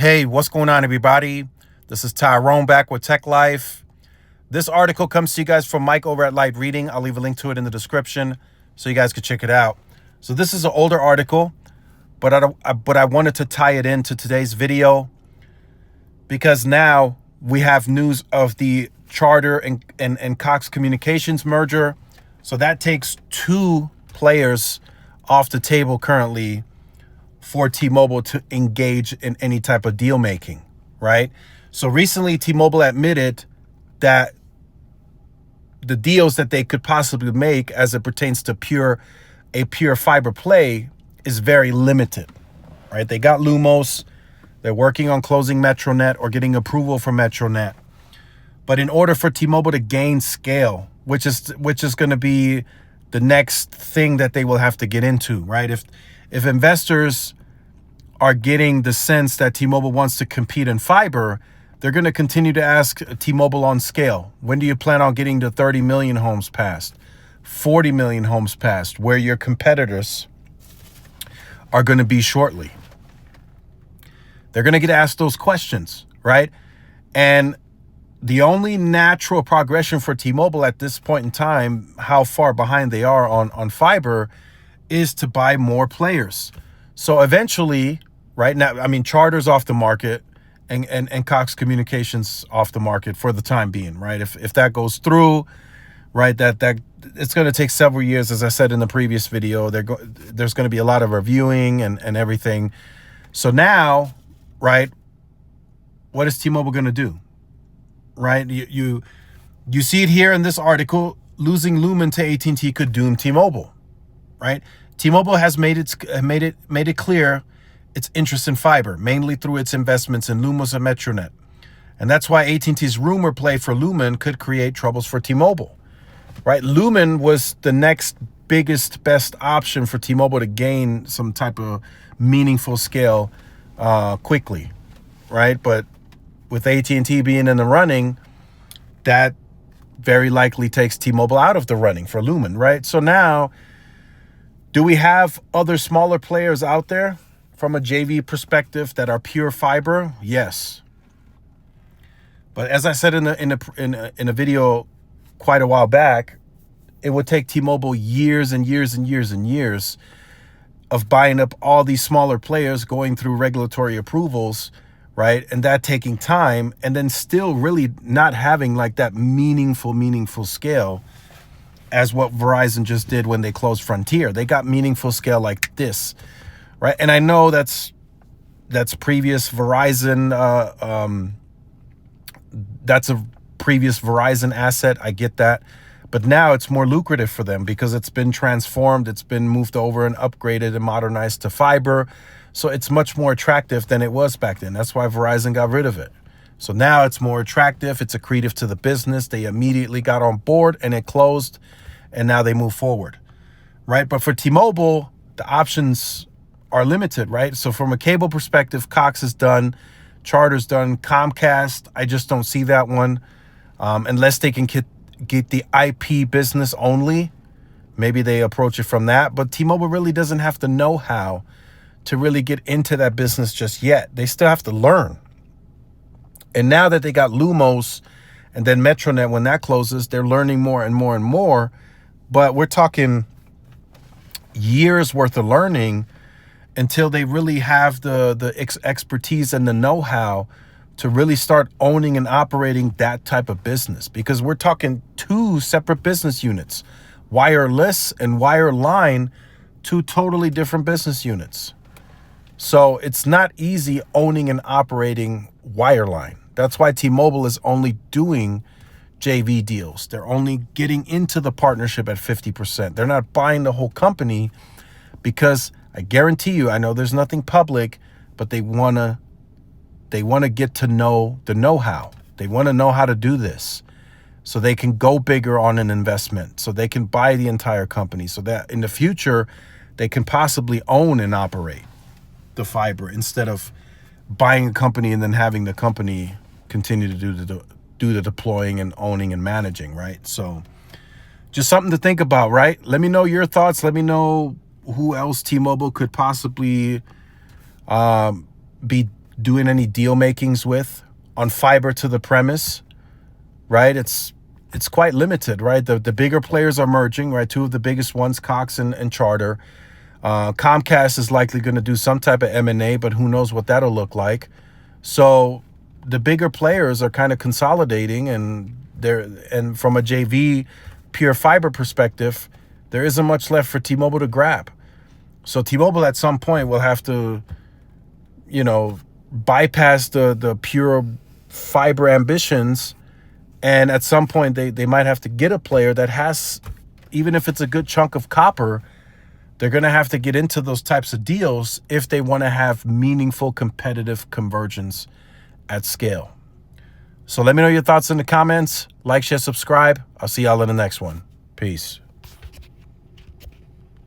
Hey, what's going on, everybody? This is Tyrone back with Tech Life. This article comes to you guys from Mike over at Light Reading. I'll leave a link to it in the description so you guys can check it out. So this is an older article, but I wanted to tie it into today's video because now we have news of the Charter and Cox Communications merger. So that takes two players off the table currently for T-Mobile to engage in any type of deal making, right? So recently T-Mobile admitted that the deals that they could possibly make as it pertains to a pure fiber play is very limited, right? They got Lumos, they're working on closing Metronet or getting approval from Metronet. But in order for T-Mobile to gain scale, which is going to be the next thing that they will have to get into, right? If investors are getting the sense that T-Mobile wants to compete in fiber, they're going to continue to ask T-Mobile on scale. When do you plan on getting to 30 million homes passed, 40 million homes passed, where your competitors are going to be shortly? They're going to get asked those questions, right? And the only natural progression for T-Mobile at this point in time, how far behind they are on fiber, is to buy more players. So eventually, right now, I mean, Charter's off the market and Cox Communications off the market for the time being, right? If that goes through, right, that it's going to take several years, as I said in the previous video. There's going to be a lot of reviewing and everything. So now, right, what is T-Mobile going to do? Right, you see it here in this article. Losing Lumen to AT&T could doom T-Mobile. Right, T-Mobile has made it clear its interest in fiber, mainly through its investments in Lumos and Metronet, and that's why AT&T's rumor play for Lumen could create troubles for T-Mobile. Right, Lumen was the next best option for T-Mobile to gain some type of meaningful scale quickly. Right, but with AT&T being in the running, that very likely takes T-Mobile out of the running for Lumen, right? So now, do we have other smaller players out there from a JV perspective that are pure fiber? Yes. But as I said in a video quite a while back, it would take T-Mobile years and years and years and years of buying up all these smaller players, going through regulatory approvals, right? And that taking time, and then still really not having like that meaningful scale as what Verizon just did when they closed Frontier. They got meaningful scale like this, right? And I know that's previous Verizon, that's a previous Verizon asset. I get that. But now it's more lucrative for them because it's been transformed. It's been moved over and upgraded and modernized to fiber. So it's much more attractive than it was back then. That's why Verizon got rid of it. So now it's more attractive. It's accretive to the business. They immediately got on board and it closed, and now they move forward, right? But for T-Mobile, the options are limited, right? So from a cable perspective, Cox is done, Charter's done, Comcast, I just don't see that one unless they can get the IP business only. Maybe they approach it from that, but T-Mobile really doesn't have the know-how to really get into that business just yet. They still have to learn. And now that they got Lumos and then Metronet, when that closes, they're learning more and more and more. But we're talking years worth of learning until they really have the expertise and the know-how to really start owning and operating that type of business. Because we're talking two separate business units, wireless and wireline, two totally different business units. So it's not easy owning and operating wireline. That's why T-Mobile is only doing JV deals. They're only getting into the partnership at 50%. They're not buying the whole company because I guarantee you, I know there's nothing public, but they want to get to know the know-how. They want to know how to do this so they can go bigger on an investment, so they can buy the entire company, so that in the future they can possibly own and operate the fiber instead of buying a company and then having the company continue to do the deploying and owning and managing, right? So just something to think about, right? Let me know your thoughts. Let me know who else T-Mobile could possibly be doing any deal makings with on fiber to the premise, right? It's quite limited, right? The bigger players are merging, right? Two of the biggest ones, Cox and Charter. Comcast is likely going to do some type of M&A, but who knows what that'll look like. So the bigger players are kind of consolidating, and from a JV pure fiber perspective, there isn't much left for T-Mobile to grab. So T-Mobile at some point will have to, bypass the pure fiber ambitions, and at some point they might have to get a player that has, even if it's a good chunk of copper, they're going to have to get into those types of deals if they want to have meaningful competitive convergence at scale. So let me know your thoughts in the comments. Like, share, subscribe. I'll see y'all in the next one. Peace.